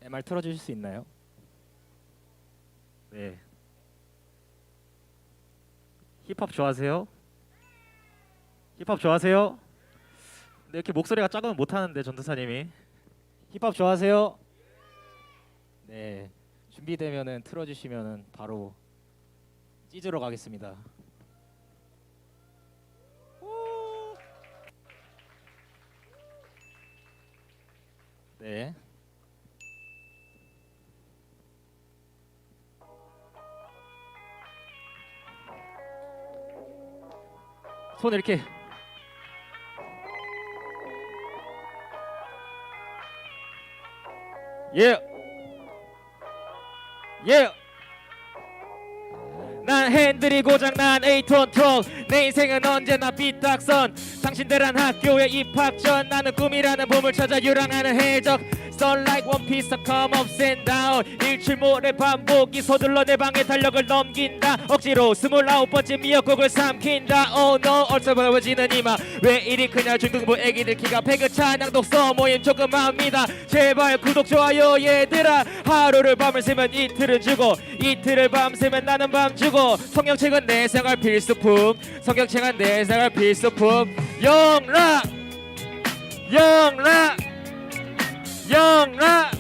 MR 틀어주실 수 있나요? 네. 힙합 좋아하세요? 힙합 좋아하세요? 네, 이렇게 목소리가 작으면 못하는데 전도사님이. 힙합 좋아하세요? 네. 준비되면은 틀어주시면은 바로 찢으러 가겠습니다. 네. 손 이렇게. 예. 예. 난 핸들이 고장난 8톤 트럭. 내 인생은 언제나 삐딱선. 당신들은 학교에 입학 전 나는 꿈이라는 봄을 찾아 유랑하는 해적. Sun like one piece of come ups and down. 일출모래 반복이 서둘러 내 방의 달력을 넘긴다. 억지로 29번째 미역국을 삼킨다. Oh no 얼싸보여지는 이마. 왜 이리 크냐 중등부 애기들 키가 배그 찬양 독서 모임 조금합니다. 제발 구독 좋아요 얘들아. 하루를 밤을 새면 이틀은 주고 이틀을 밤새면 나는 밤 주고. 성경책은 내 생활 필수품. 성경책은 내 생활 필수품. 영락 영락 영락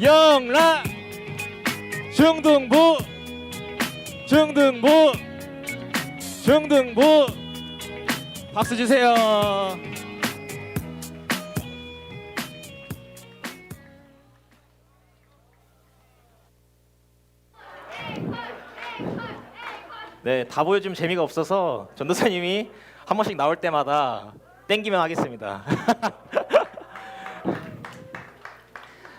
영락 중등부 중등부 중등부 박수 주세요. 네, 다 보여주면 재미가 없어서 전도사님이 한 번씩 나올 때마다 땡기면 하겠습니다.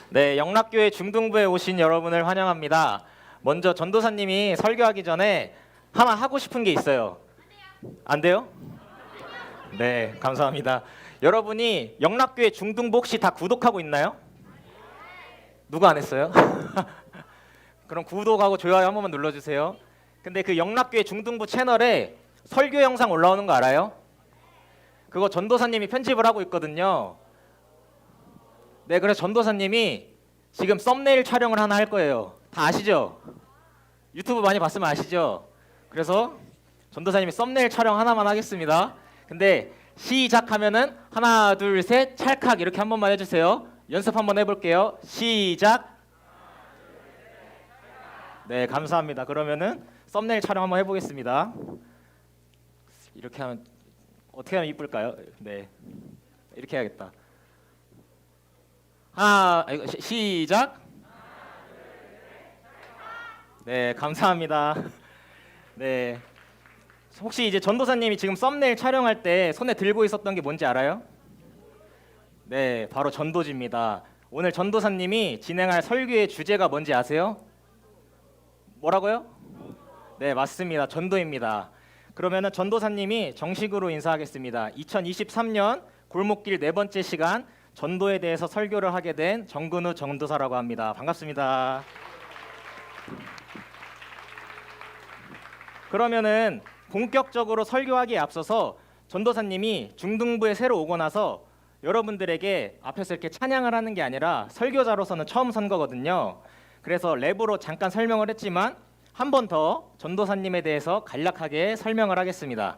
네, 영락교회 중등부에 오신 여러분을 환영합니다. 먼저 전도사님이 설교하기 전에 하나 하고 싶은 게 있어요. 안 돼요? 네, 감사합니다. 여러분이 영락교회 중등부 혹시 다 구독하고 있나요? 누가 안 했어요? 그럼 구독하고 좋아요 한 번만 눌러주세요. 근데 그 영락교회 중등부 채널에 설교 영상 올라오는 거 알아요? 그거 전도사님이 편집을 하고 있거든요. 네, 그래서 전도사님이 지금 썸네일 촬영을 하나 할 거예요. 다 아시죠? 유튜브 많이 봤으면 아시죠? 그래서 전도사님이 썸네일 촬영 하나만 하겠습니다. 근데 시작하면은 하나 둘 셋 찰칵 이렇게 한 번만 해주세요. 연습 한번 해볼게요. 시작. 네, 감사합니다. 그러면은 썸네일 촬영 한번 해보겠습니다. 이렇게 하면 어떻게 하면 이쁠까요? 네, 이렇게 해야겠다. 시작. 네, 감사합니다. 네, 혹시 이제 전도사님이 지금 썸네일 촬영할 때 손에 들고 있었던 게 뭔지 알아요? 네, 바로 전도지입니다. 오늘 전도사님이 진행할 설교의 주제가 뭔지 아세요? 뭐라고요? 네, 맞습니다. 전도입니다. 그러면은 전도사님이 정식으로 인사하겠습니다. 2023년 골목길 네 번째 시간 전도에 대해서 설교를 하게 된 정근우 전도사라고 합니다. 반갑습니다. 그러면은 본격적으로 설교하기에 앞서서 전도사님이 중등부에 새로 오고 나서 여러분들에게 앞에서 이렇게 찬양을 하는 게 아니라 설교자로서는 처음 선 거거든요. 그래서 랩으로 잠깐 설명을 했지만 한 번 더 전도사님에 대해서 간략하게 설명을 하겠습니다.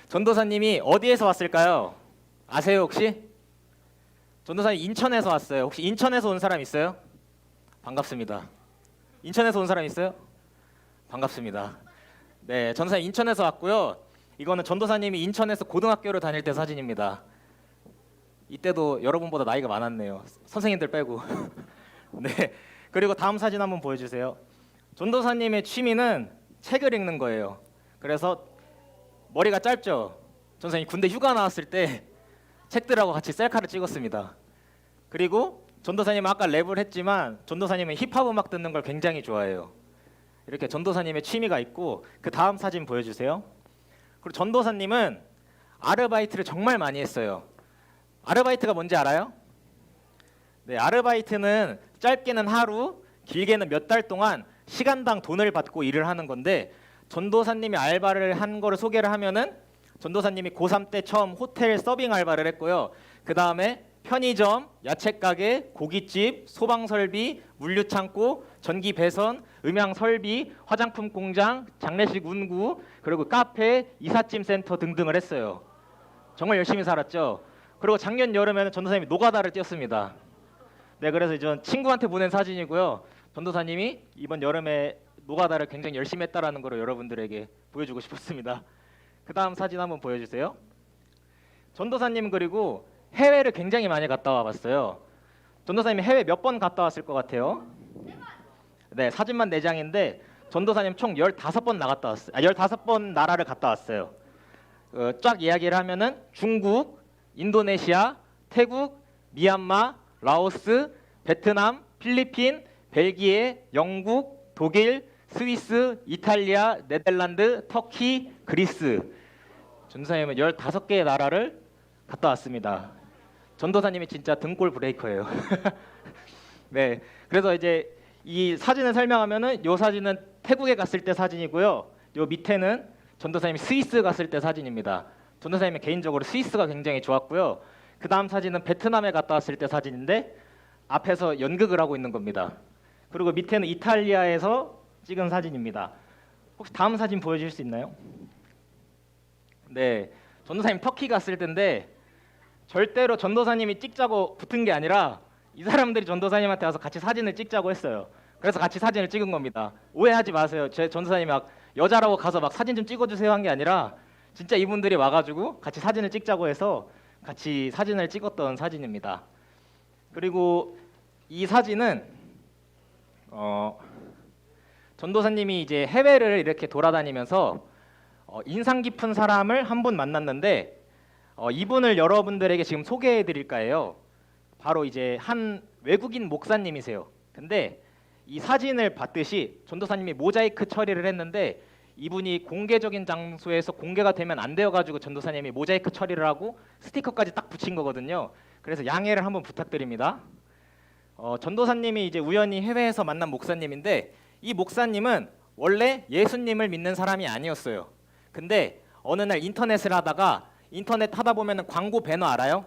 전도사님이 어디에서 왔을까요? 아세요 혹시? 전도사님 인천에서 왔어요. 혹시 인천에서 온 사람 있어요? 반갑습니다. 인천에서 온 사람 있어요? 반갑습니다. 네, 전도사님 인천에서 왔고요. 이거는 전도사님이 인천에서 고등학교를 다닐 때 사진입니다. 이때도 여러분보다 나이가 많았네요. 선생님들 빼고. 네, 그리고 다음 사진 한번 보여주세요. 전도사님의 취미는 책을 읽는 거예요. 그래서 머리가 짧죠? 전도사님 군대 휴가 나왔을 때 책들하고 같이 셀카를 찍었습니다. 그리고 전도사님은 아까 랩을 했지만 전도사님은 힙합 음악 듣는 걸 굉장히 좋아해요. 이렇게 전도사님의 취미가 있고 그 다음 사진 보여주세요. 그리고 전도사님은 아르바이트를 정말 많이 했어요. 아르바이트가 뭔지 알아요? 네, 아르바이트는 짧게는 하루, 길게는 몇 달 동안 시간당 돈을 받고 일을 하는 건데 전도사님이 알바를 한 거를 소개를 하면은 전도사님이 고3 때 처음 호텔 서빙 알바를 했고요. 그 다음에 편의점, 야채 가게, 고깃집, 소방 설비, 물류 창고, 전기 배선, 음향 설비, 화장품 공장, 장례식 운구, 그리고 카페, 이삿짐 센터 등등을 했어요. 정말 열심히 살았죠. 그리고 작년 여름에는 전도사님이 노가다를 뛰었습니다. 네, 그래서 이제 친구한테 보낸 사진이고요. 전도사님이 이번 여름에 노가다를 굉장히 열심히 했다라는 걸 여러분들에게 보여주고 싶었습니다. 그 다음 사진 한번 보여주세요. 전도사님 그리고 해외를 굉장히 많이 갔다 와봤어요. 전도사님이 해외 몇 번 갔다 왔을 것 같아요? 네, 사진만 4장인데 전도사님 총 15번 나갔다 왔어요. 15번 나라를 갔다 왔어요. 쫙 이야기를 하면은 중국, 인도네시아, 태국, 미얀마, 라오스, 베트남, 필리핀, 벨기에, 영국, 독일, 스위스, 이탈리아, 네덜란드, 터키, 그리스. 전도사님은 15개의 나라를 갔다 왔습니다. 전도사님이 진짜 등골 브레이커예요. 네, 그래서 이제 이 사진을 설명하면은 이 사진은 태국에 갔을 때 사진이고요. 요 밑에는 전도사님이 스위스 갔을 때 사진입니다. 전도사님이 개인적으로 스위스가 굉장히 좋았고요. 그 다음 사진은 베트남에 갔다 왔을 때 사진인데 앞에서 연극을 하고 있는 겁니다. 그리고 밑에는 이탈리아에서 찍은 사진입니다. 혹시 다음 사진 보여줄 수 있나요? 네, 전도사님 터키 갔을 때인데 절대로 전도사님이 찍자고 붙은 게 아니라 이 사람들이 전도사님한테 와서 같이 사진을 찍자고 했어요. 그래서 같이 사진을 찍은 겁니다. 오해하지 마세요. 제 전도사님이 막 여자라고 가서 막 사진 좀 찍어주세요 한 게 아니라 진짜 이분들이 와가지고 같이 사진을 찍자고 해서 같이 사진을 찍었던 사진입니다. 그리고 이 사진은 전도사님이 이제 해외를 이렇게 돌아다니면서 인상 깊은 사람을 한 분 만났는데 이분을 여러분들에게 지금 소개해 드릴까 해요. 바로 이제 한 외국인 목사님이세요. 근데 이 사진을 봤듯이 전도사님이 모자이크 처리를 했는데 이분이 공개적인 장소에서 공개가 되면 안 되어가지고 전도사님이 모자이크 처리를 하고 스티커까지 딱 붙인 거거든요. 그래서 양해를 한번 부탁드립니다. 전도사님이 이제 우연히 해외에서 만난 목사님인데 이 목사님은 원래 예수님을 믿는 사람이 아니었어요. 근데 어느 날 인터넷을 하다가 인터넷 하다 보면은 광고 배너 알아요?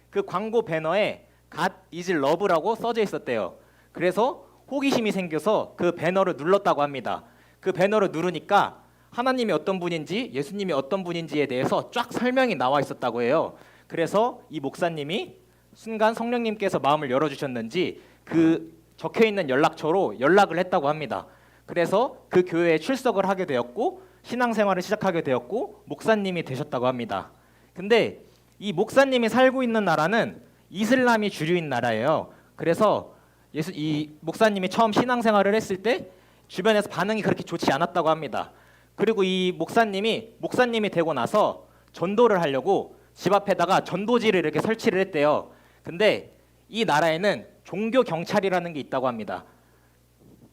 그 광고 배너에 God is love라고 써져 있었대요. 그래서 호기심이 생겨서 그 배너를 눌렀다고 합니다. 그 배너를 누르니까 하나님이 어떤 분인지 예수님이 어떤 분인지에 대해서 쫙 설명이 나와 있었다고 해요. 그래서 이 목사님이 순간 성령님께서 마음을 열어주셨는지 그 적혀있는 연락처로 연락을 했다고 합니다. 그래서 그 교회에 출석을 하게 되었고 신앙생활을 시작하게 되었고 목사님이 되셨다고 합니다. 근데 이 목사님이 살고 있는 나라는 이슬람이 주류인 나라예요. 그래서 이 목사님이 처음 신앙생활을 했을 때 주변에서 반응이 그렇게 좋지 않았다고 합니다. 그리고 이 목사님이 되고 나서 전도를 하려고 집 앞에다가 전도지를 이렇게 설치를 했대요. 근데 이 나라에는 종교 경찰이라는 게 있다고 합니다.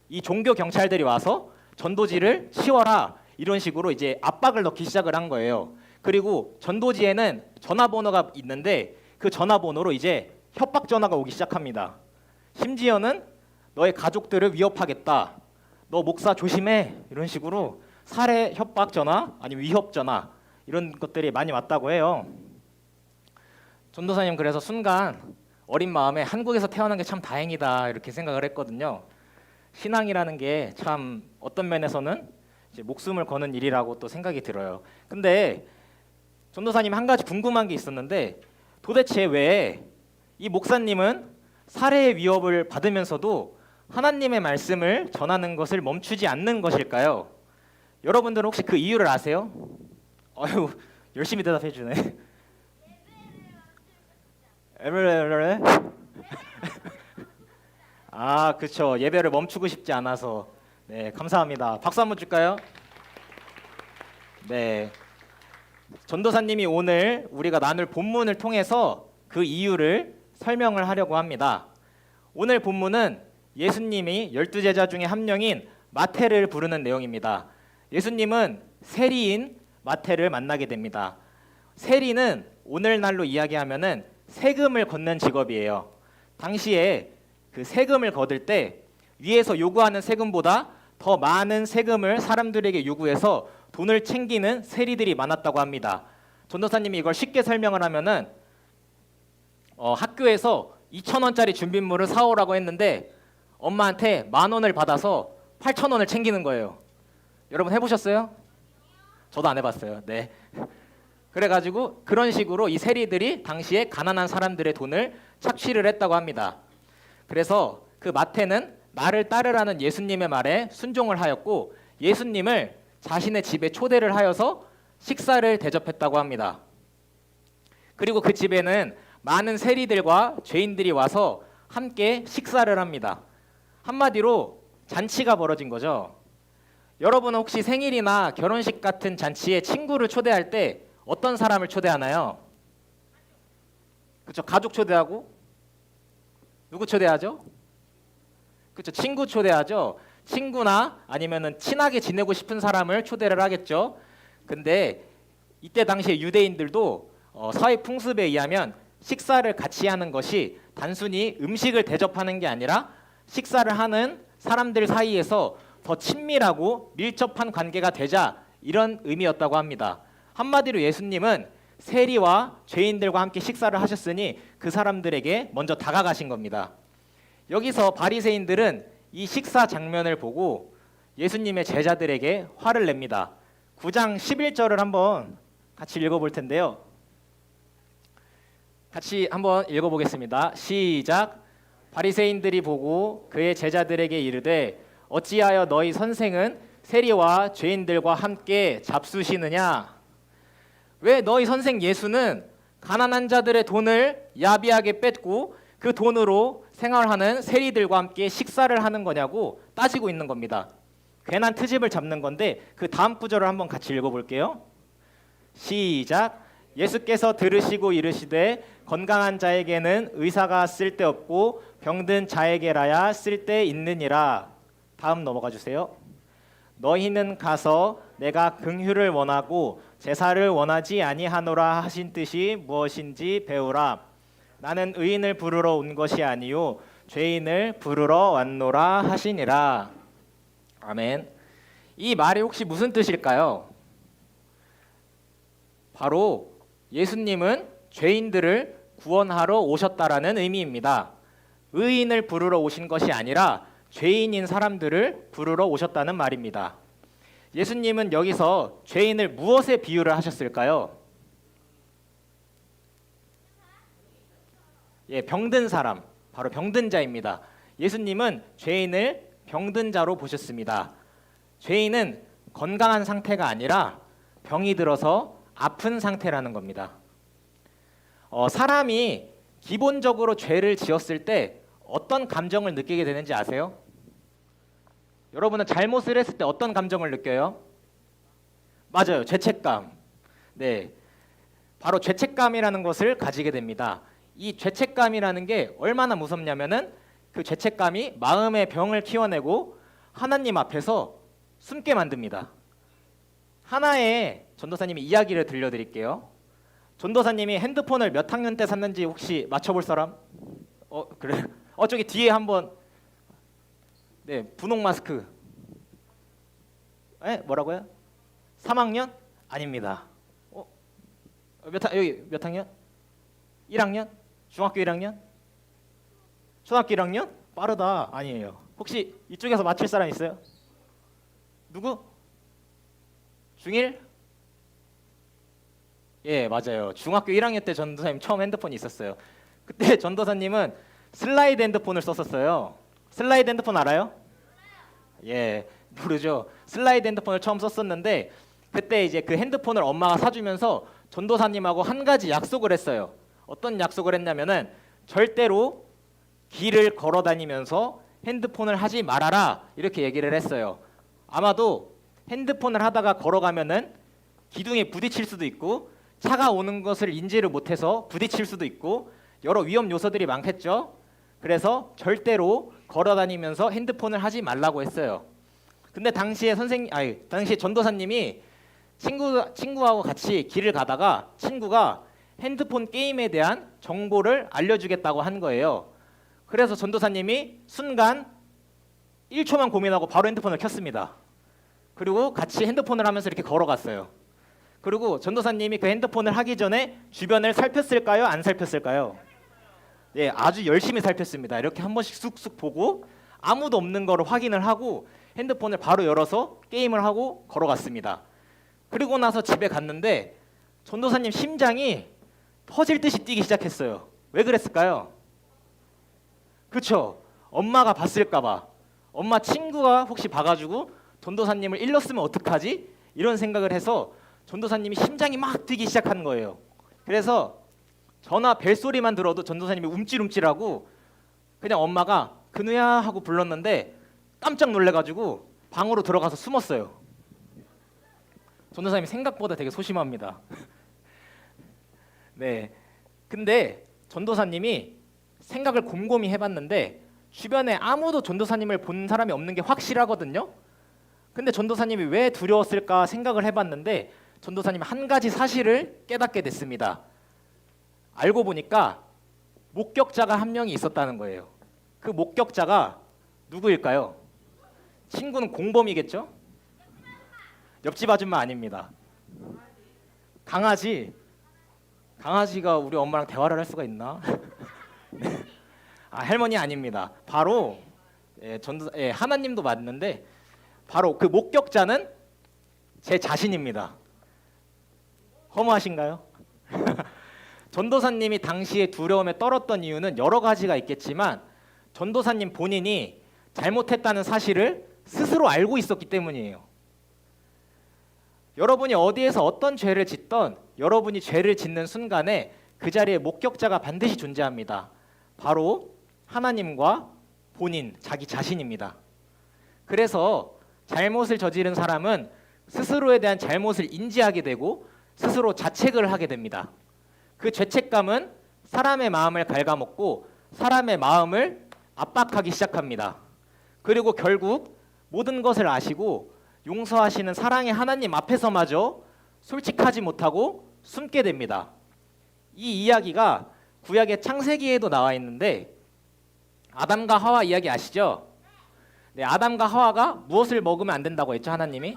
이 종교 경찰들이 와서 전도지를 치워라 이런 식으로 이제 압박을 넣기 시작을 한 거예요. 그리고 전도지에는 전화번호가 있는데 그 전화번호로 이제 협박 전화가 오기 시작합니다. 심지어는 너의 가족들을 위협하겠다. 너 목사 조심해. 이런 식으로 살해 협박 전화 아니면 위협 전화 이런 것들이 많이 왔다고 해요. 전도사님 그래서 순간 어린 마음에 한국에서 태어난 게 참 다행이다 이렇게 생각을 했거든요. 신앙이라는 게 참 어떤 면에서는 이제 목숨을 거는 일이라고 또 생각이 들어요. 근데 전도사님 한 가지 궁금한 게 있었는데 도대체 왜 이 목사님은 살해의 위협을 받으면서도 하나님의 말씀을 전하는 것을 멈추지 않는 것일까요? 여러분들은 혹시 그 이유를 아세요? 아유 열심히 대답해 주네. 아 그렇죠. 예배를 멈추고 싶지 않아서. 네 감사합니다. 박수 한번 줄까요? 네. 전도사님이 오늘 우리가 나눌 본문을 통해서 그 이유를 설명을 하려고 합니다. 오늘 본문은 예수님이 12제자 중에 한 명인 마태를 부르는 내용입니다. 예수님은 세리인 마태를 만나게 됩니다. 세리는 오늘날로 이야기하면은 세금을 걷는 직업이에요. 당시에 그 세금을 거둘 때 위에서 요구하는 세금보다 더 많은 세금을 사람들에게 요구해서 돈을 챙기는 세리들이 많았다고 합니다. 전도사님이 이걸 쉽게 설명을 하면은 학교에서 2,000원짜리 준비물을 사오라고 했는데 엄마한테 10,000원을 받아서 8,000원을 챙기는 거예요. 여러분 해보셨어요? 저도 안 해봤어요. 네. 그래가지고 그런 식으로 이 세리들이 당시에 가난한 사람들의 돈을 착취를 했다고 합니다. 그래서 그 마태는 나를 따르라는 예수님의 말에 순종을 하였고 예수님을 자신의 집에 초대를 하여서 식사를 대접했다고 합니다. 그리고 그 집에는 많은 세리들과 죄인들이 와서 함께 식사를 합니다. 한마디로 잔치가 벌어진 거죠. 여러분 혹시 생일이나 결혼식 같은 잔치에 친구를 초대할 때 어떤 사람을 초대하나요? 그렇죠. 가족 초대하고 누구 초대하죠? 그렇죠. 친구 초대하죠. 친구나 아니면은 친하게 지내고 싶은 사람을 초대를 하겠죠. 근데 이때 당시에 유대인들도 사회 풍습에 의하면 식사를 같이 하는 것이 단순히 음식을 대접하는 게 아니라 식사를 하는 사람들 사이에서 더 친밀하고 밀접한 관계가 되자 이런 의미였다고 합니다. 한마디로 예수님은 세리와 죄인들과 함께 식사를 하셨으니 그 사람들에게 먼저 다가가신 겁니다. 여기서 바리새인들은 이 식사 장면을 보고 예수님의 제자들에게 화를 냅니다. 9장 11절을 한번 같이 읽어볼 텐데요. 같이 한번 읽어보겠습니다. 시작. 바리새인들이 보고 그의 제자들에게 이르되 어찌하여 너희 선생은 세리와 죄인들과 함께 잡수시느냐? 왜 너희 선생 예수는 가난한 자들의 돈을 야비하게 뺏고 그 돈으로 생활하는 세리들과 함께 식사를 하는 거냐고 따지고 있는 겁니다. 괜한 트집을 잡는 건데 그 다음 구절을 한번 같이 읽어볼게요. 시작. 예수께서 들으시고 이르시되 건강한 자에게는 의사가 쓸데없고 병든 자에게라야 쓸데있느니라. 다음 넘어가 주세요. 너희는 가서 내가 긍휼을 원하고 제사를 원하지 아니하노라 하신 뜻이 무엇인지 배우라. 나는 의인을 부르러 온 것이 아니요 죄인을 부르러 왔노라 하시니라. 아멘. 이 말이 혹시 무슨 뜻일까요? 바로 예수님은 죄인들을 구원하러 오셨다라는 의미입니다. 의인을 부르러 오신 것이 아니라 죄인인 사람들을 부르러 오셨다는 말입니다. 예수님은 여기서 죄인을 무엇에 비유를 하셨을까요? 병든 사람, 바로 병든 자입니다. 예수님은 죄인을 병든 자로 보셨습니다. 죄인은 건강한 상태가 아니라 병이 들어서 아픈 상태라는 겁니다. 사람이 기본적으로 죄를 지었을 때 어떤 감정을 느끼게 되는지 아세요? 여러분은 잘못을 했을 때 어떤 감정을 느껴요? 맞아요. 죄책감. 네, 바로 죄책감이라는 것을 가지게 됩니다. 이 죄책감이라는 게 얼마나 무섭냐면은 그 죄책감이 마음의 병을 키워내고 하나님 앞에서 숨게 만듭니다. 하나의 전도사님이 이야기를 들려드릴게요. 전도사님이 핸드폰을 몇 학년 때 샀는지 혹시 맞춰볼 사람? 그래. 저기 뒤에 한번. 네, 분홍 마스크. 뭐라고요? 3학년? 아닙니다. 여기 몇 학년? 1학년? 중학교 1학년? 초등학교 1학년? 빠르다. 아니에요. 혹시 이쪽에서 맞힐 사람 있어요? 누구? 중1? 예, 맞아요. 중학교 1학년 때 전도사님 처음 핸드폰이 있었어요. 그때 전도사님은 슬라이드 핸드폰을 썼었어요. 슬라이드 핸드폰 알아요? 예, 모르죠. 슬라이드 핸드폰을 처음 썼었는데 그때 이제 그 핸드폰을 엄마가 사주면서 전도사님하고 한 가지 약속을 했어요. 어떤 약속을 했냐면은 절대로 길을 걸어 다니면서 핸드폰을 하지 말아라 이렇게 얘기를 했어요. 아마도 핸드폰을 하다가 걸어가면은 기둥에 부딪힐 수도 있고 차가 오는 것을 인지를 못해서 부딪힐 수도 있고 여러 위험 요소들이 많겠죠. 그래서 절대로 걸어다니면서 핸드폰을 하지 말라고 했어요. 근데 당시에 당시에 전도사님이 친구하고 같이 길을 가다가 친구가 핸드폰 게임에 대한 정보를 알려주겠다고 한 거예요. 그래서 전도사님이 순간 1초만 고민하고 바로 핸드폰을 켰습니다. 그리고 같이 핸드폰을 하면서 이렇게 걸어갔어요. 그리고 전도사님이 그 핸드폰을 하기 전에 주변을 살폈을까요? 안 살폈을까요? 예, 아주 열심히 살폈습니다. 이렇게 한 번씩 쑥쑥 보고 아무도 없는 거를 확인을 하고 핸드폰을 바로 열어서 게임을 하고 걸어갔습니다. 그리고 나서 집에 갔는데 전도사님 심장이 터질 듯이 뛰기 시작했어요. 왜 그랬을까요? 그렇죠. 엄마가 봤을까 봐. 엄마 친구가 혹시 봐가지고 전도사님을 일렀으면 어떡하지? 이런 생각을 해서 전도사님이 심장이 막 뛰기 시작한 거예요. 그래서 전화 벨소리만 들어도 전도사님이 움찔움찔하고 그냥 엄마가 근우야 하고 불렀는데 깜짝 놀래가지고 방으로 들어가서 숨었어요. 전도사님이 생각보다 되게 소심합니다. 네, 근데 전도사님이 생각을 곰곰이 해봤는데 주변에 아무도 전도사님을 본 사람이 없는 게 확실하거든요. 근데 전도사님이 왜 두려웠을까 생각을 해봤는데 전도사님이 한 가지 사실을 깨닫게 됐습니다. 알고 보니까 목격자가 한 명이 있었다는 거예요. 그 목격자가 누구일까요? 친구는 공범이겠죠? 옆집 아줌마 아닙니다. 강아지가 우리 엄마랑 대화를 할 수가 있나? 할머니 아닙니다. 바로 하나님도 맞는데 바로 그 목격자는 제 자신입니다. 허무하신가요? 전도사님이 당시에 두려움에 떨었던 이유는 여러 가지가 있겠지만 전도사님 본인이 잘못했다는 사실을 스스로 알고 있었기 때문이에요. 여러분이 어디에서 어떤 죄를 짓던 여러분이 죄를 짓는 순간에 그 자리에 목격자가 반드시 존재합니다. 바로 하나님과 본인, 자기 자신입니다. 그래서 잘못을 저지른 사람은 스스로에 대한 잘못을 인지하게 되고 스스로 자책을 하게 됩니다. 그 죄책감은 사람의 마음을 갉아먹고 사람의 마음을 압박하기 시작합니다. 그리고 결국 모든 것을 아시고 용서하시는 사랑의 하나님 앞에서마저 솔직하지 못하고 숨게 됩니다. 이 이야기가 구약의 창세기에도 나와 있는데 아담과 하와 이야기 아시죠? 네, 아담과 하와가 무엇을 먹으면 안 된다고 했죠, 하나님이?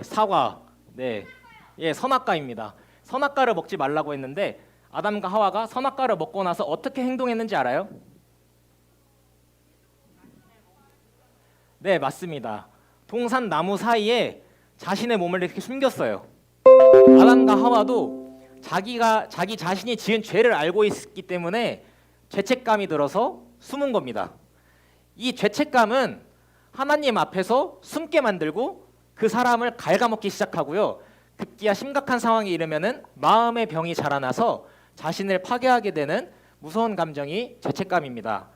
사과. 네, 선악과입니다. 선악과를 먹지 말라고 했는데 아담과 하와가 선악과를 먹고 나서 어떻게 행동했는지 알아요? 네, 맞습니다. 동산 나무 사이에 자신의 몸을 이렇게 숨겼어요. 아담과 하와도 자기 자신이 지은 죄를 알고 있기 때문에 죄책감이 들어서 숨은 겁니다. 이 죄책감은 하나님 앞에서 숨게 만들고 그 사람을 갉아먹기 시작하고요. 급기야 심각한 상황에 이르면은 마음의 병이 자라나서 자신을 파괴하게 되는 무서운 감정이 죄책감입니다.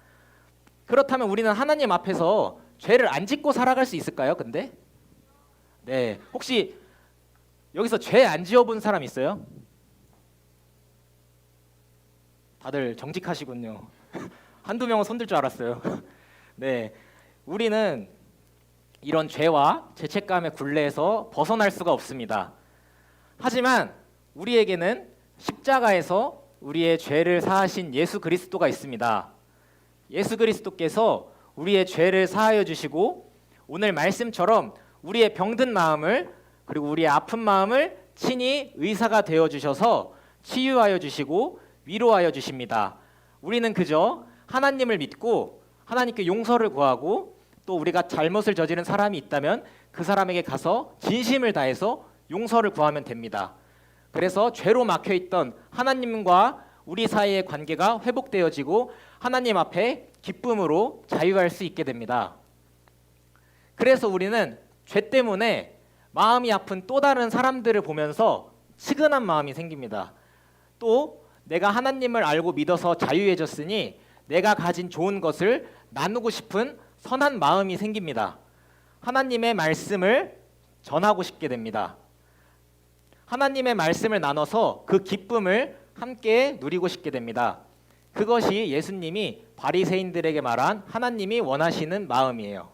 그렇다면 우리는 하나님 앞에서 죄를 안 짓고 살아갈 수 있을까요? 근데 네, 혹시 여기서 죄 안 지어본 사람 있어요? 다들 정직하시군요. 한두 명은 손들 줄 알았어요. 네, 우리는 이런 죄와 죄책감의 굴레에서 벗어날 수가 없습니다. 하지만 우리에게는 십자가에서 우리의 죄를 사하신 예수 그리스도가 있습니다. 예수 그리스도께서 우리의 죄를 사하여 주시고 오늘 말씀처럼 우리의 병든 마음을 그리고 우리의 아픈 마음을 친히 의사가 되어 주셔서 치유하여 주시고 위로하여 주십니다. 우리는 그저 하나님을 믿고 하나님께 용서를 구하고 또 우리가 잘못을 저지른 사람이 있다면 그 사람에게 가서 진심을 다해서 용서를 구하면 됩니다. 그래서 죄로 막혀있던 하나님과 우리 사이의 관계가 회복되어지고 하나님 앞에 기쁨으로 자유할 수 있게 됩니다. 그래서 우리는 죄 때문에 마음이 아픈 또 다른 사람들을 보면서 측은한 마음이 생깁니다. 또 내가 하나님을 알고 믿어서 자유해졌으니 내가 가진 좋은 것을 나누고 싶은 선한 마음이 생깁니다. 하나님의 말씀을 전하고 싶게 됩니다. 하나님의 말씀을 나눠서 그 기쁨을 함께 누리고 싶게 됩니다. 그것이 예수님이 바리새인들에게 말한 하나님이 원하시는 마음이에요.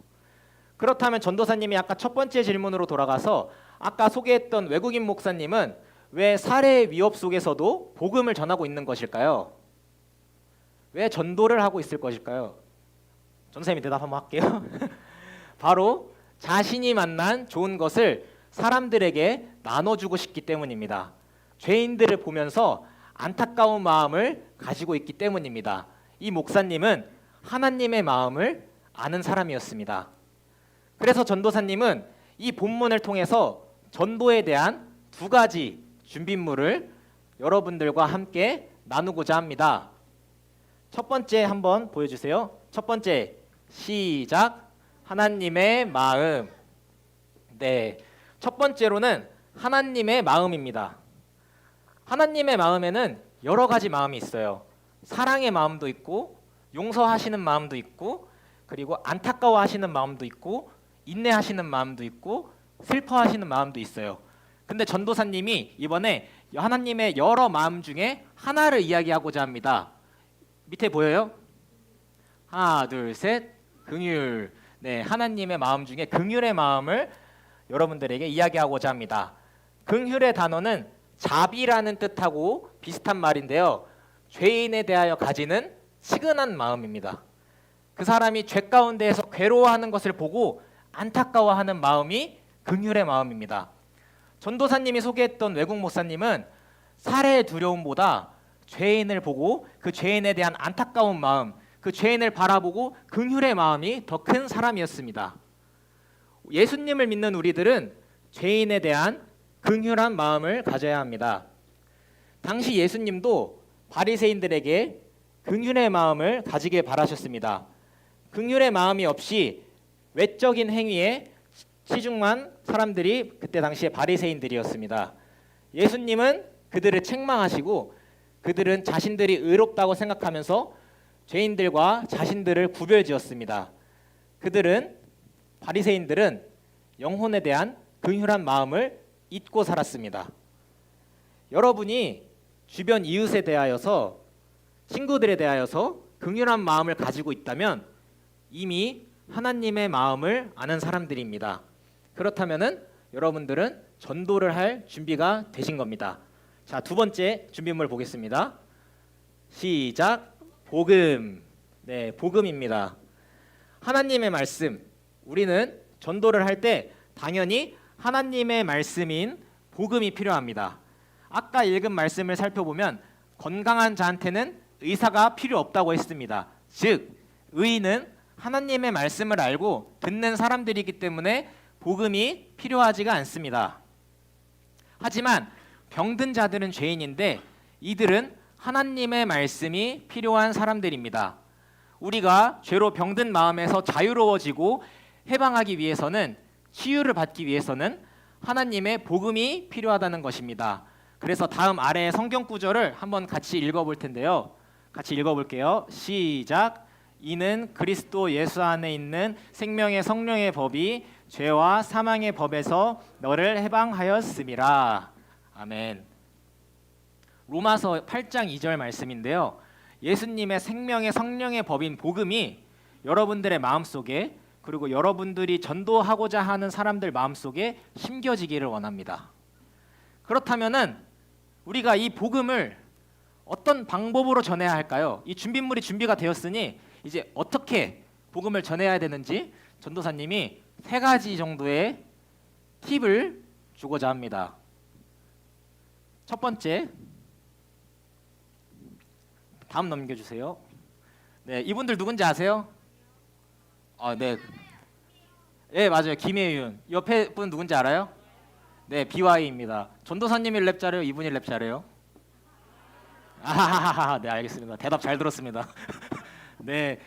그렇다면 전도사님이 아까 첫 번째 질문으로 돌아가서 아까 소개했던 외국인 목사님은 왜 살해의 위협 속에서도 복음을 전하고 있는 것일까요? 왜 전도를 하고 있을 것일까요? 전도사님이 대답 한번 할게요. 바로 자신이 만난 좋은 것을 사람들에게 나눠주고 싶기 때문입니다. 죄인들을 보면서 안타까운 마음을 가지고 있기 때문입니다. 이 목사님은 하나님의 마음을 아는 사람이었습니다. 그래서 전도사님은 이 본문을 통해서 전도에 대한 두 가지 준비물을 여러분들과 함께 나누고자 합니다. 첫 번째 한번 보여주세요. 첫 번째, 시작. 하나님의 마음. 네, 첫 번째로는 하나님의 마음입니다. 하나님의 마음에는 여러 가지 마음이 있어요. 사랑의 마음도 있고, 용서하시는 마음도 있고, 그리고 안타까워하시는 마음도 있고, 인내하시는 마음도 있고, 슬퍼하시는 마음도 있어요. 근데 전도사님이 이번에 하나님의 여러 마음 중에 하나를 이야기하고자 합니다. 밑에 보여요? 하나, 둘, 셋. 긍휼. 네, 하나님의 마음 중에 긍휼의 마음을 여러분들에게 이야기하고자 합니다. 긍휼의 단어는 자비라는 뜻하고 비슷한 말인데요. 죄인에 대하여 가지는 치근한 마음입니다. 그 사람이 죄 가운데에서 괴로워하는 것을 보고 안타까워하는 마음이 긍휼의 마음입니다. 전도사님이 소개했던 외국 목사님은 살해의 두려움보다 죄인을 보고 그 죄인에 대한 안타까운 마음, 그 죄인을 바라보고 긍휼의 마음이 더 큰 사람이었습니다. 예수님을 믿는 우리들은 죄인에 대한 긍휼한 마음을 가져야 합니다. 당시 예수님도 바리새인들에게 긍휼의 마음을 가지게 바라셨습니다. 긍휼의 마음이 없이 외적인 행위에 치중한 사람들이 그때 당시에 바리새인들이었습니다. 예수님은 그들을 책망하시고 그들은 자신들이 의롭다고 생각하면서 죄인들과 자신들을 구별지었습니다. 바리새인들은 영혼에 대한 긍휼한 마음을 잊고 살았습니다. 여러분이 주변 이웃에 대하여서, 친구들에 대하여서 긍휼한 마음을 가지고 있다면 이미 하나님의 마음을 아는 사람들입니다. 그렇다면은 여러분들은 전도를 할 준비가 되신 겁니다. 자, 두 번째 준비물 보겠습니다. 시작. 복음. 네, 복음입니다. 하나님의 말씀. 우리는 전도를 할 때 당연히 하나님의 말씀인 복음이 필요합니다. 아까 읽은 말씀을 살펴보면 건강한 자한테는 의사가 필요 없다고 했습니다. 즉, 의인은 하나님의 말씀을 알고 듣는 사람들이기 때문에 복음이 필요하지가 않습니다. 하지만 병든 자들은 죄인인데 이들은 하나님의 말씀이 필요한 사람들입니다. 우리가 죄로 병든 마음에서 자유로워지고 해방하기 위해서는, 치유를 받기 위해서는 하나님의 복음이 필요하다는 것입니다. 그래서 다음 아래의 성경 구절을 한번 같이 읽어볼 텐데요. 같이 읽어볼게요. 시작. 이는 그리스도 예수 안에 있는 생명의 성령의 법이 죄와 사망의 법에서 너를 해방하였음이라. 아멘. 로마서 8장 2절 말씀인데요. 예수님의 생명의 성령의 법인 복음이 여러분들의 마음속에, 그리고 여러분들이 전도하고자 하는 사람들 마음속에 심겨지기를 원합니다. 그렇다면은 우리가 이 복음을 어떤 방법으로 전해야 할까요? 이 준비물이 준비가 되었으니 이제 어떻게 복음을 전해야 되는지 전도사님이 3가지 정도의 팁을 주고자 합니다. 첫 번째, 다음 넘겨주세요. 네, 이분들 누군지 아세요? 네. 네, 맞아요. 김혜윤. 옆에 분 누군지 알아요? 네, BY입니다. 전도사님이 랩 잘해요? 이분이 랩 잘해요? 아하하하. 네, 알겠습니다. 대답 잘 들었습니다. 네,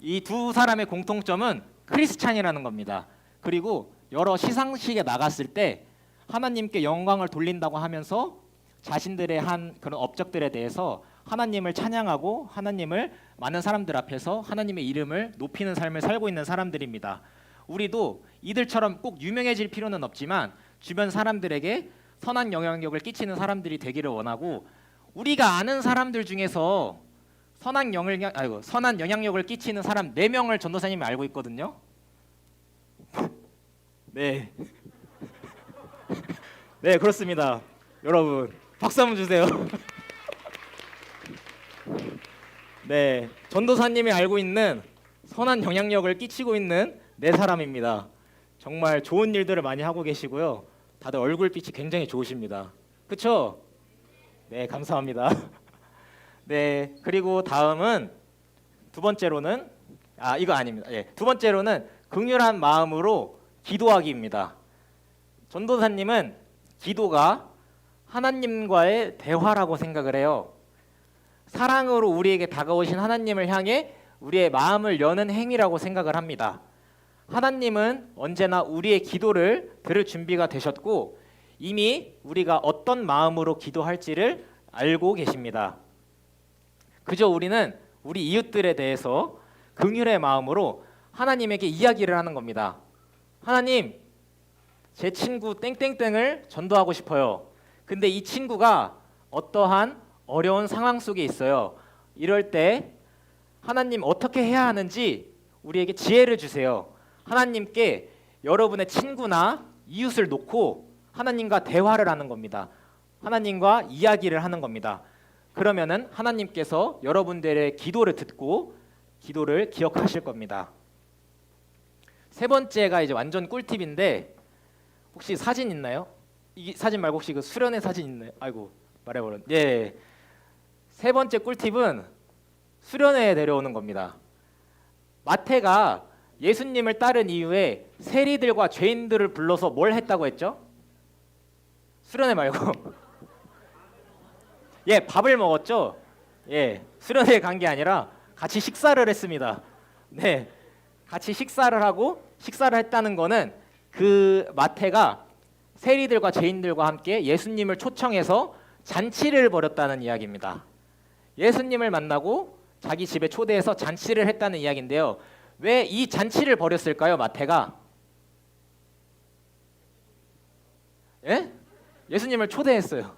이 두 사람의 공통점은 크리스찬이라는 겁니다. 그리고 여러 시상식에 나갔을 때 하나님께 영광을 돌린다고 하면서 자신들의 한 그런 업적들에 대해서 하나님을 찬양하고 하나님을 많은 사람들 앞에서 하나님의 이름을 높이는 삶을 살고 있는 사람들입니다. 우리도 이들처럼 꼭 유명해질 필요는 없지만 주변 사람들에게 선한 영향력을 끼치는 사람들이 되기를 원하고, 우리가 아는 사람들 중에서 선한 영향력을 끼치는 사람 4명을 전도사님이 알고 있거든요. 네. 네, 그렇습니다. 여러분 박수 한번 주세요. 네, 전도사님이 알고 있는 선한 영향력을 끼치고 있는 4사람입니다. 정말 좋은 일들을 많이 하고 계시고요. 다들 얼굴빛이 굉장히 좋으십니다. 그렇죠? 네, 감사합니다. 네, 그리고 다음은 두 번째로는 이거 아닙니다. 예, 두 번째로는 긍휼한 마음으로 기도하기입니다. 전도사님은 기도가 하나님과의 대화라고 생각을 해요. 사랑으로 우리에게 다가오신 하나님을 향해 우리의 마음을 여는 행위라고 생각을 합니다. 하나님은 언제나 우리의 기도를 들을 준비가 되셨고 이미 우리가 어떤 마음으로 기도할지를 알고 계십니다. 그저 우리는 우리 이웃들에 대해서 긍휼의 마음으로 하나님에게 이야기를 하는 겁니다. 하나님, 제 친구 땡땡땡을 전도하고 싶어요. 근데 이 친구가 어떠한 어려운 상황 속에 있어요. 이럴 때 하나님 어떻게 해야 하는지 우리에게 지혜를 주세요. 하나님께 여러분의 친구나 이웃을 놓고 하나님과 대화를 하는 겁니다. 하나님과 이야기를 하는 겁니다. 그러면은 하나님께서 여러분들의 기도를 듣고 기도를 기억하실 겁니다. 세 번째가 이제 완전 꿀팁인데 혹시 사진 있나요? 이 사진 말고 혹시 그 수련회 사진 있나요? 아이고 말해버렸네. 예. 세 번째 꿀팁은 수련회에 데려오는 겁니다. 마태가 예수님을 따른 이후에 세리들과 죄인들을 불러서 뭘 했다고 했죠? 수련회 말고 예, 밥을 먹었죠. 예, 수련회에 간 게 아니라 같이 식사를 했습니다. 네, 같이 식사를 하고 식사를 했다는 거는 그 마태가 세리들과 죄인들과 함께 예수님을 초청해서 잔치를 벌였다는 이야기입니다. 예수님을 만나고 자기 집에 초대해서 잔치를 했다는 이야기인데요. 왜 이 잔치를 벌였을까요, 마태가? 예? 예수님을 초대했어요.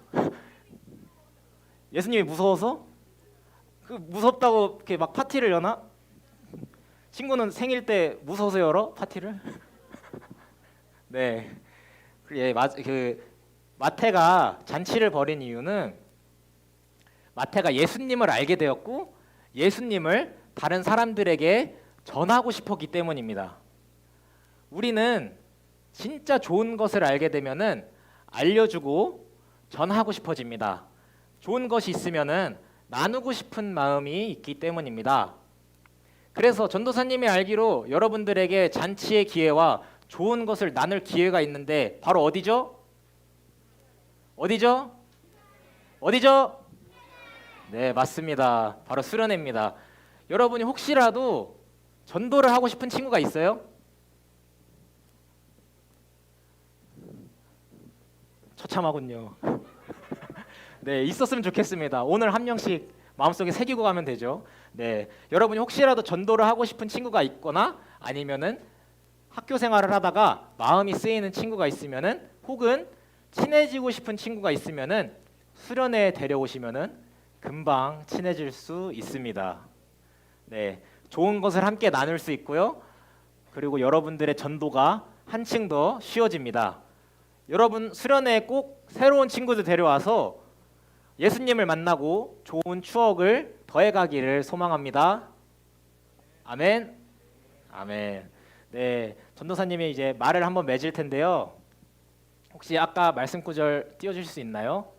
예수님이 무서워서? 그 무섭다고 이렇게 막 파티를 여나? 친구는 생일 때 무서워서 열어 파티를? 네, 예, 그 마태가 잔치를 벌인 이유는 마태가 예수님을 알게 되었고 예수님을 다른 사람들에게 전하고 싶었기 때문입니다. 우리는 진짜 좋은 것을 알게 되면은 알려주고 전하고 싶어집니다. 좋은 것이 있으면은 나누고 싶은 마음이 있기 때문입니다. 그래서 전도사님이 알기로 여러분들에게 잔치의 기회와 좋은 것을 나눌 기회가 있는데 바로 어디죠? 어디죠? 어디죠? 네, 맞습니다. 바로 수련회입니다. 여러분이 혹시라도 전도를 하고 싶은 친구가 있어요? 처참하군요. 네, 있었으면 좋겠습니다. 오늘 한 명씩 마음속에 새기고 가면 되죠. 네, 여러분이 혹시라도 전도를 하고 싶은 친구가 있거나 아니면은 학교 생활을 하다가 마음이 쓰이는 친구가 있으면은 혹은 친해지고 싶은 친구가 있으면은 수련회에 데려오시면은 금방 친해질 수 있습니다. 네, 좋은 것을 함께 나눌 수 있고요. 그리고 여러분들의 전도가 한층 더 쉬워집니다. 여러분 수련회에 꼭 새로운 친구들 데려와서 예수님을 만나고 좋은 추억을 더해가기를 소망합니다. 아멘. 아멘. 네, 전도사님이 이제 말을 한번 맺을 텐데요. 혹시 아까 말씀 구절 띄워주실 수 있나요?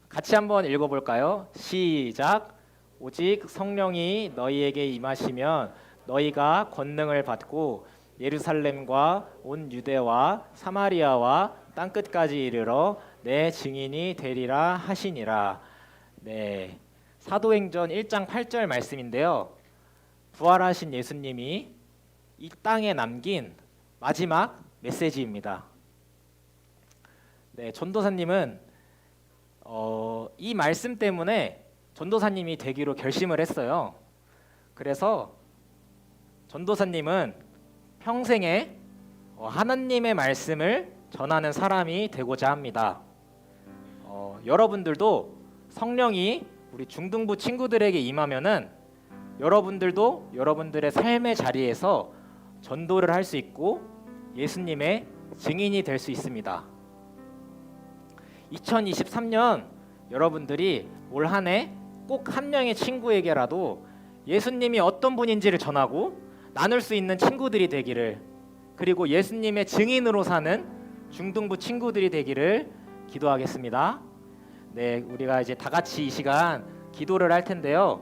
같이 한번 읽어볼까요? 시작. 오직 성령이 너희에게 임하시면 너희가 권능을 받고 예루살렘과 온 유대와 사마리아와 땅끝까지 이르러 내 증인이 되리라 하시니라. 네, 사도행전 1장 8절 말씀인데요. 부활하신 예수님이 이 땅에 남긴 마지막 메시지입니다. 네, 전도사님은 이 말씀 때문에 전도사님이 되기로 결심을 했어요. 그래서 전도사님은 평생에 하나님의 말씀을 전하는 사람이 되고자 합니다. 여러분들도 성령이 우리 중등부 친구들에게 임하면은 여러분들도 여러분들의 삶의 자리에서 전도를 할 수 있고 예수님의 증인이 될 수 있습니다. 2023년 여러분들이 올 한 해 꼭 한 명의 친구에게라도 예수님이 어떤 분인지를 전하고 나눌 수 있는 친구들이 되기를, 그리고 예수님의 증인으로 사는 중등부 친구들이 되기를 기도하겠습니다. 네, 우리가 이제 다 같이 이 시간 기도를 할 텐데요.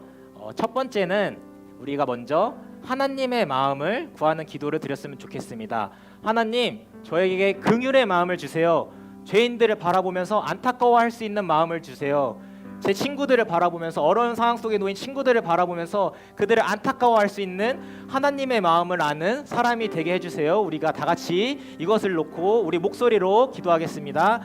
첫 번째는 우리가 먼저 하나님의 마음을 구하는 기도를 드렸으면 좋겠습니다. 하나님, 저에게 긍휼의 마음을 주세요. 죄인들을 바라보면서 안타까워할 수 있는 마음을 주세요. 제 친구들을 바라보면서 어려운 상황 속에 놓인 친구들을 바라보면서 그들을 안타까워할 수 있는 하나님의 마음을 아는 사람이 되게 해주세요. 우리가 다 같이 이것을 놓고 우리 목소리로 기도하겠습니다.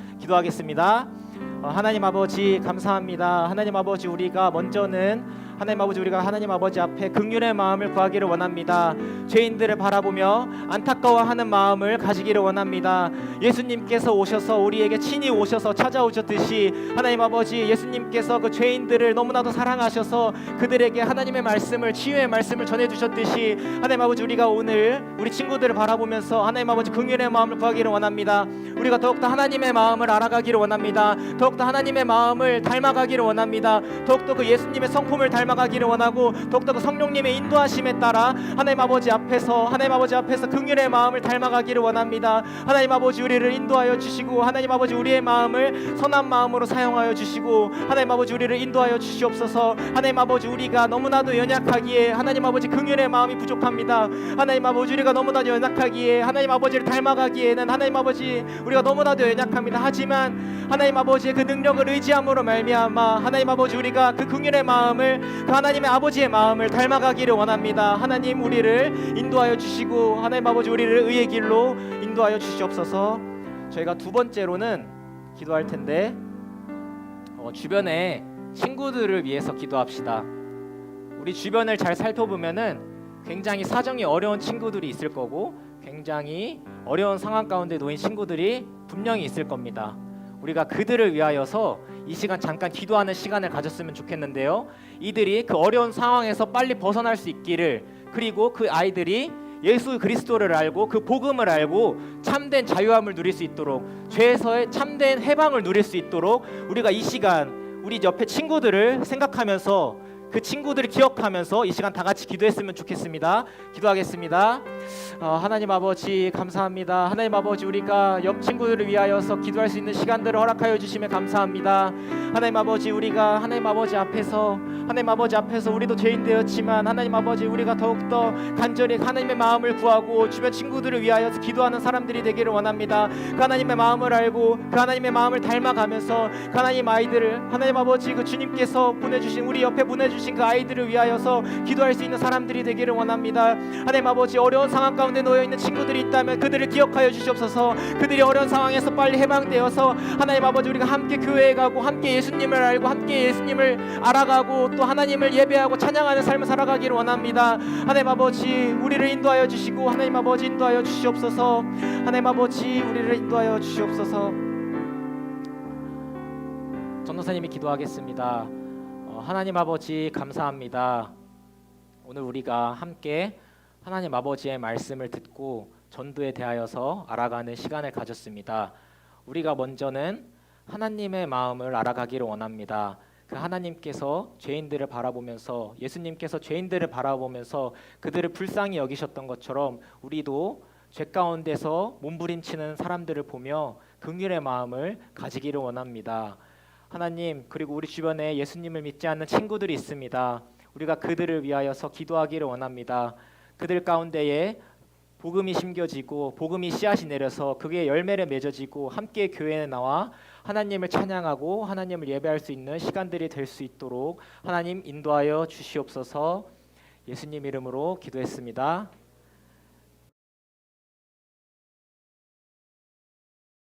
하나님 아버지 감사합니다. 하나님 아버지 우리가 먼저는 하나님 아버지 우리가 하나님 아버지 앞에 긍휼의 마음을 구하기를 원합니다. 죄인들을 바라보며 안타까워하는 마음을 가지기를 원합니다. 예수님께서 오셔서 우리에게 친히 오셔서 찾아오셨듯이 하나님 아버지 예수님께서 그 죄인들을 너무나도 사랑하셔서 그들에게 하나님의 말씀을 치유의 말씀을 전해주셨듯이 하나님 아버지 우리가 오늘 우리 친구들을 바라보면서 하나님 아버지 긍휼의 마음을 구하기를 원합니다. 우리가 더욱더 하나님의 마음을 알아가기를 원합니다. 더욱더 하나님의 마음을 닮아가기를 원합니다. 더욱더 그 예수님의 성품을 닮아가기를 원하고 더욱더 그 성령님의 인도하심에 따라 하나님 아버지 앞에서 긍휼의 마음을 닮아가기를 원합니다. 하나님 아버지 우리를 인도하여 주시고 하나님 아버지 우리의 마음을 선한 마음으로 사용하여 주시고 하나님 아버지 우리를 인도하여 주시옵소서. 하나님 아버지 우리가 너무나도 연약하기에 하나님 아버지 긍휼의 마음이 부족합니다. 하나님 아버지 우리가 너무나도 연약하기에 하나님 아버지를 닮아가기에는 하나님 아버지 우리가 너무나도 연약합니다. 하지만 하나님 아버지의 그 능력을 의지함으로 말미암아 하나님 아버지 우리가 그 긍휼의 마음을 그 하나님의 아버지의 마음을 닮아가기를 원합니다. 하나님 우리를 인도하여 주시고 하나님 아버지 우리를 의의 길로 인도하여 주시옵소서. 저희가 두 번째로는 기도할 텐데 주변에 친구들을 위해서 기도합시다. 우리 주변을 잘 살펴보면은 굉장히 사정이 어려운 친구들이 있을 거고 굉장히 어려운 상황 가운데 놓인 친구들이 분명히 있을 겁니다. 우리가 그들을 위하여서 이 시간 잠깐 기도하는 시간을 가졌으면 좋겠는데요. 이들이 그 어려운 상황에서 빨리 벗어날 수 있기를, 그리고 그 아이들이 예수 그리스도를 알고 그 복음을 알고 참된 자유함을 누릴 수 있도록, 죄에서의 참된 해방을 누릴 수 있도록 우리가 이 시간 우리 옆에 친구들을 생각하면서 그 친구들을 기억하면서 이 시간 다 같이 기도했으면 좋겠습니다. 기도하겠습니다. 하나님 아버지 감사합니다. 하나님 아버지 우리가 옆 친구들을 위하여서 기도할 수 있는 시간들을 허락하여 주시면 감사합니다. 하나님 아버지 우리가 하나님 아버지 앞에서 우리도 죄인 되었지만 하나님 아버지 우리가 더욱더 간절히 하나님의 마음을 구하고 주변 친구들을 위하여서 기도하는 사람들이 되기를 원합니다. 그 하나님의 마음을 알고 그 하나님의 마음을 닮아가면서 그 하나님 아이들을 하나님 아버지 그 주님께서 보내주신 우리 옆에 보내주신 그 아이들을 위하여서 기도할 수 있는 사람들이 되기를 원합니다. 하나님 아버지 어려운 상황 가운데 놓여 있는 친구들이 있다면 그들을 기억하여 주시옵소서. 그들이 어려운 상황에서 빨리 해방되어서 하나님 아버지 우리가 함께 교회에 가고 함께 예수님을 알고 함께 예수님을 알아가고 또 하나님을 예배하고 찬양하는 삶을 살아가기를 원합니다. 하나님 아버지 우리를 인도하여 주시고 하나님 아버지 인도하여 주시옵소서. 하나님 아버지 우리를 인도하여 주시옵소서. 전도사님이 기도하겠습니다. 하나님 아버지 감사합니다. 오늘 우리가 함께 하나님 아버지의 말씀을 듣고 전도에 대하여서 알아가는 시간을 가졌습니다. 우리가 먼저는 하나님의 마음을 알아가기를 원합니다. 그 하나님께서 죄인들을 바라보면서 예수님께서 죄인들을 바라보면서 그들을 불쌍히 여기셨던 것처럼 우리도 죄 가운데서 몸부림치는 사람들을 보며 긍휼의 마음을 가지기를 원합니다. 하나님, 그리고 우리 주변에 예수님을 믿지 않는 친구들이 있습니다. 우리가 그들을 위하여서 기도하기를 원합니다. 그들 가운데에 복음이 심겨지고 복음이 씨앗이 내려서 그게 열매를 맺어지고 함께 교회에 나와 하나님을 찬양하고 하나님을 예배할 수 있는 시간들이 될 수 있도록 하나님 인도하여 주시옵소서. 예수님 이름으로 기도했습니다.